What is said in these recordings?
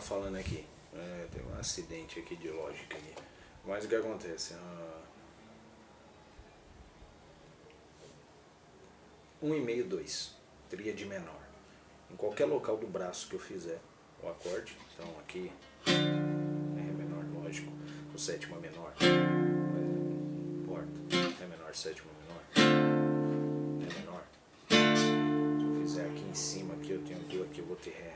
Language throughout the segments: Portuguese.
tava falando aqui. Tem um acidente aqui de lógica aqui. Mas o que acontece? 1,5, 2. Tríade menor. Em qualquer local do braço que eu fizer o acorde, então aqui é Ré menor, lógico, com sétima menor, não importa, Ré menor, sétima menor, Ré menor. Se eu fizer aqui em cima, aqui eu tenho Dó, aqui eu vou ter Ré.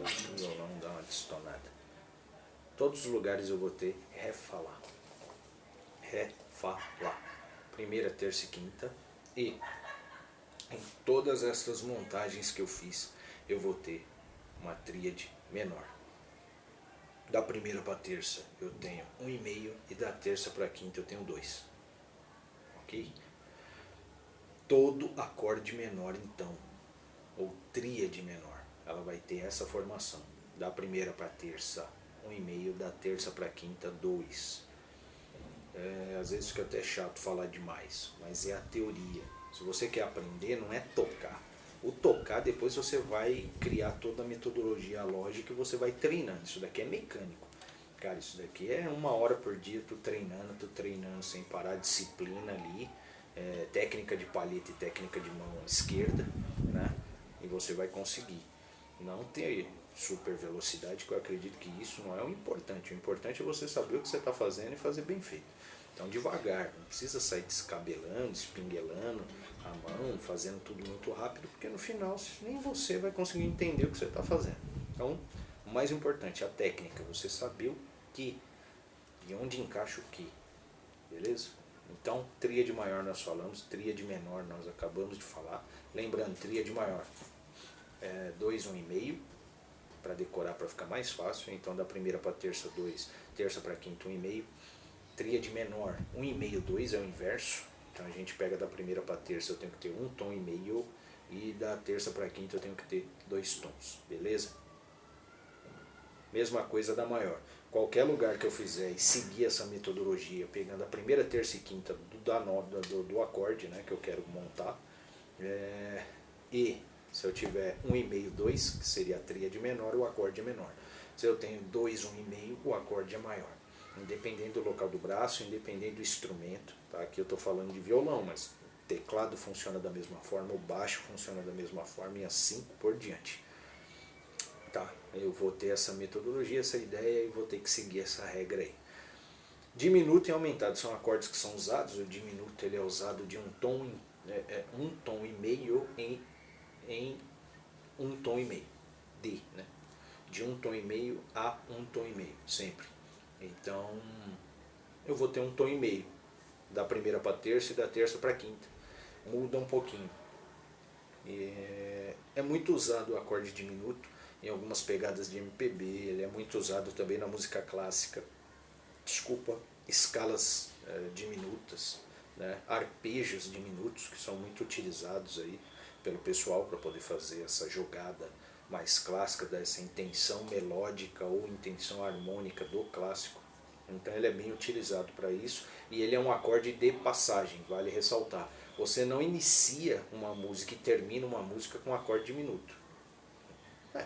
O violão dá uma distonada. Todos os lugares eu vou ter Ré, Fá, Lá. Ré, Fá, Lá. Primeira, terça e quinta. E em todas essas montagens que eu fiz, eu vou ter uma tríade menor. Da primeira para a terça eu tenho 1,5 e da terça para a quinta eu tenho 2. Ok? Todo acorde menor então, ou tríade menor, ela vai ter essa formação. Da primeira para a terça 1,5, da terça para a quinta 2. Às vezes fica até chato falar demais, mas é a teoria. Se você quer aprender, não é tocar. O tocar, depois você vai criar toda a metodologia lógica e você vai treinando. Isso daqui é mecânico. Cara, isso daqui é 1 hora por dia, tu treinando sem parar, disciplina ali, técnica de palheta e técnica de mão esquerda, né? E você vai conseguir. Não ter super velocidade, que eu acredito que isso não é o importante. O importante é você saber o que você está fazendo e fazer bem feito. Então devagar, não precisa sair descabelando, espinguelando a mão, fazendo tudo muito rápido, porque no final nem você vai conseguir entender o que você está fazendo. Então, o mais importante é a técnica, você saber o que e onde encaixa o que, beleza? Então, tríade maior nós falamos, tríade menor nós acabamos de falar. Lembrando, tríade maior, 2, 1,5, para decorar, para ficar mais fácil. Então, da primeira para a terça, 2, terça para a quinta, 1,5. Tríade menor, 1,5, 2 é o inverso. Então a gente pega da primeira para a terça, eu tenho que ter 1,5 tom, e da terça para a quinta eu tenho que ter 2 tons, beleza? Mesma coisa da maior. Qualquer lugar que eu fizer e seguir essa metodologia, pegando a primeira, terça e quinta do acorde, né, que eu quero montar, e se eu tiver 1,5, 2, que seria a tríade menor, o acorde é menor. Se eu tenho 2, 1,5, o acorde é maior. Independente do local do braço, independente do instrumento, tá? Aqui eu estou falando de violão, mas o teclado funciona da mesma forma, o baixo funciona da mesma forma e assim por diante. Tá? Eu vou ter essa metodologia, essa ideia e vou ter que seguir essa regra aí. Diminuto e aumentado são acordes que são usados. O diminuto ele é usado de um tom e meio em 1,5 tom, D, né? De 1,5 tom a 1,5 tom, sempre. Então, eu vou ter 1,5 tom, da primeira para a terça e da terça para a quinta. Muda um pouquinho. É muito usado o acorde diminuto em algumas pegadas de MPB, ele é muito usado também na música clássica. Escalas diminutas, né? Arpejos diminutos, que são muito utilizados aí pelo pessoal para poder fazer essa jogada mais clássica, dessa intenção melódica ou intenção harmônica do clássico. Então ele é bem utilizado para isso e ele é um acorde de passagem, vale ressaltar. Você não inicia uma música e termina uma música com um acorde diminuto.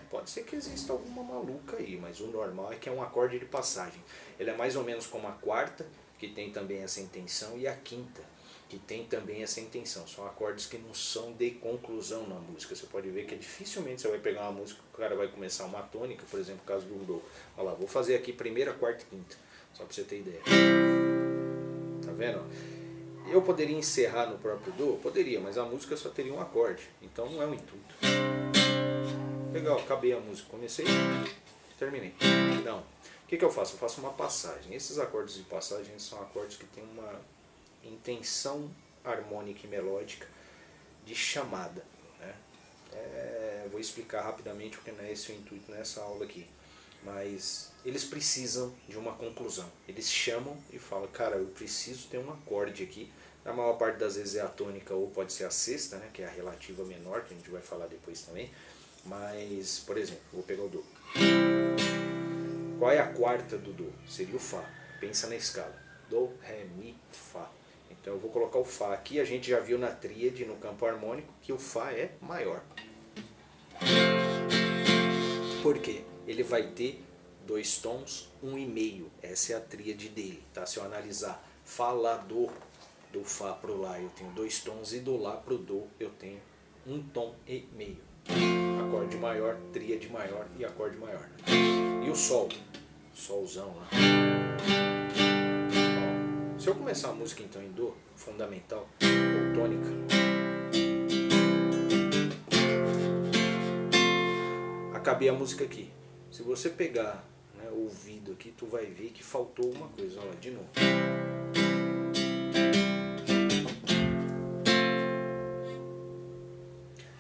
Pode ser que exista alguma maluca aí, mas o normal é que é um acorde de passagem. Ele é mais ou menos como a quarta, que tem também essa intenção, e a quinta, que tem também essa intenção. São acordes que não são de conclusão na música. Você pode ver que dificilmente você vai pegar uma música que o cara vai começar uma tônica, por exemplo, o caso do Dó. Olha lá, vou fazer aqui primeira, quarta e quinta, só para você ter ideia. Tá vendo? Eu poderia encerrar no próprio Dó? Poderia, mas a música só teria um acorde, então não é um intuito. Legal, acabei a música, comecei, terminei. Não. O que eu faço? Eu faço uma passagem. Esses acordes de passagem são acordes que têm uma intenção harmônica e melódica de chamada, né? Vou explicar rapidamente porque não é esse o intuito nessa aula aqui. Mas eles precisam de uma conclusão. Eles chamam e falam, cara, eu preciso ter um acorde aqui. Na maior parte das vezes é a tônica ou pode ser a sexta, né, que é a relativa menor, que a gente vai falar depois também. Mas, por exemplo, vou pegar o Dó. Qual é a quarta do Dó? Seria o Fá. Pensa na escala. Dó, Ré, Mi, Fá. Então eu vou colocar o Fá aqui. A gente já viu na tríade, no campo harmônico, que o Fá é maior. Porque ele vai ter 2 tons, 1,5. Essa é a tríade dele, tá? Se eu analisar Fá, Lá, Dó, do Fá pro Lá eu tenho 2 tons e do Lá pro Dó eu tenho 1 tom e meio. Acorde maior, tríade maior e acorde maior. E o Sol, Solzão lá. Ó, se eu começar a música então em Dó, fundamental, ou tônica, acabei a música aqui. Se você pegar, né, o ouvido aqui, tu vai ver que faltou uma coisa. Olha lá, de novo.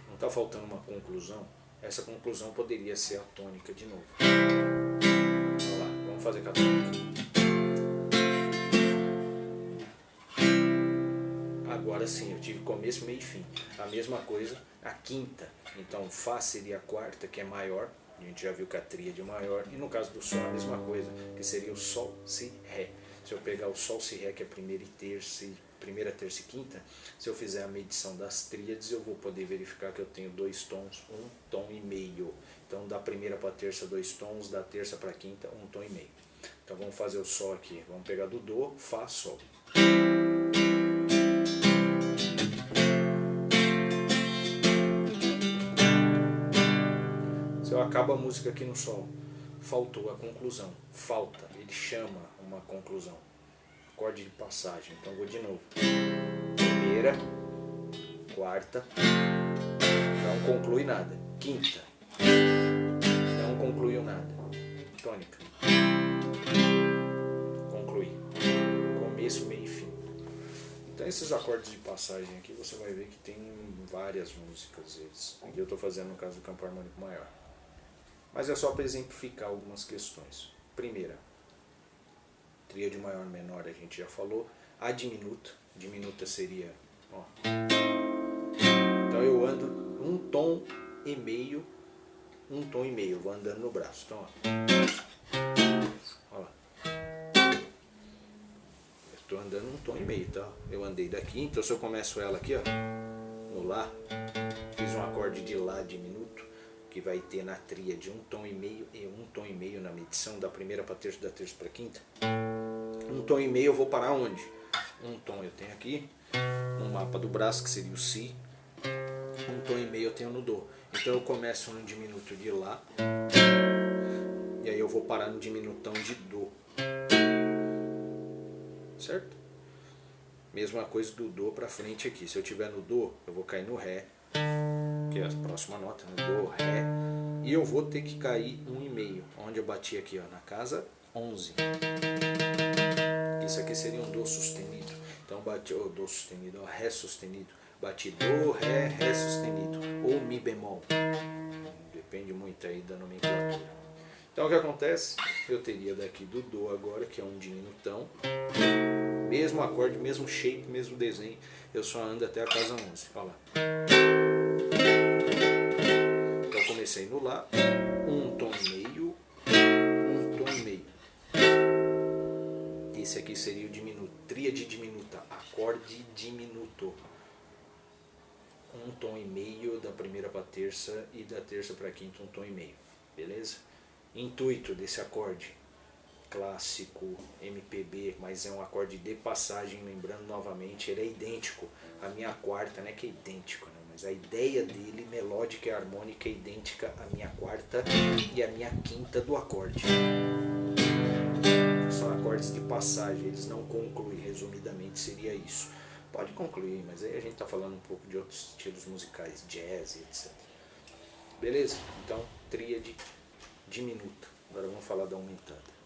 Não está faltando uma conclusão? Essa conclusão poderia ser a tônica de novo. Olha lá, vamos fazer com a tônica. Agora sim, eu tive começo, meio e fim. A mesma coisa, a quinta. Então Fá seria a quarta, que é maior. A gente já viu que a tríade é maior. E no caso do Sol, a mesma coisa, que seria o Sol, Si, Ré. Se eu pegar o Sol, Si, Ré, que é primeira, terça e quinta, se eu fizer a medição das tríades, eu vou poder verificar que eu tenho 2 tons, 1 tom e meio. Então da primeira para a terça, 2 tons, da terça para a quinta, 1 tom e meio. Então vamos fazer o Sol aqui. Vamos pegar do Dó, Fá, Sol. Se eu acabo a música aqui no Sol, faltou a conclusão. Falta, ele chama uma conclusão. Acorde de passagem. Então vou de novo. Primeira, quarta, não conclui nada. Quinta, não concluiu nada. Tônica, conclui. Começo, meio e fim. Então esses acordes de passagem aqui você vai ver que tem várias músicas. Aqui eu estou fazendo no caso do campo harmônico maior. Mas é só para exemplificar algumas questões. Primeira, tríade maior menor a gente já falou. A diminuta, diminuta seria, ó. Então eu ando 1 tom e meio, 1 tom e meio, eu vou andando no braço. Então, ó lá. Eu estou andando 1 tom e meio, tá? Eu andei daqui, então se eu começo ela aqui, ó, no Lá, fiz um acorde de Lá diminuto, que vai ter na tríade 1 tom e meio e 1 tom e meio na medição da primeira para a terça, da terça para a quinta. 1 tom e meio eu vou parar onde? 1 tom eu tenho aqui, no mapa do braço, que seria o Si. 1 tom e meio eu tenho no Dó. Então eu começo no diminuto de Lá, e aí eu vou parar no diminutão de Dó. Certo? Mesma coisa do Dó para frente aqui. Se eu tiver no Dó, eu vou cair no Ré, que é a próxima nota, no Dó, Ré, e eu vou ter que cair 1,5, onde eu bati aqui, ó, na casa 11. Isso aqui seria um Dó sustenido. Então bati o Dó sustenido, ó, Ré sustenido, bati Dó, Ré, Ré sustenido, ou Mi bemol. Depende muito aí da nomenclatura. Então o que acontece? Eu teria daqui do Dó agora, que é um diminutão, mesmo acorde, mesmo shape, mesmo desenho, eu só ando até a casa 11. Olha lá. Então comecei no Lá, 1 tom e meio, 1 tom e meio. Esse aqui seria o diminuto, tríade diminuta, acorde diminuto. 1 tom e meio da primeira para a terça e da terça para a quinta 1 tom e meio. Beleza? Intuito desse acorde, clássico, MPB, mas é um acorde de passagem, lembrando novamente, ele é idêntico à minha quarta, não é que é idêntico, né? Mas a ideia dele, melódica e harmônica, é idêntica à minha quarta e à minha quinta do acorde. São acordes de passagem, eles não concluem, resumidamente seria isso. Pode concluir, mas aí a gente está falando um pouco de outros estilos musicais, jazz, etc. Beleza? Então, tríade diminuta. Agora vamos falar da aumentada.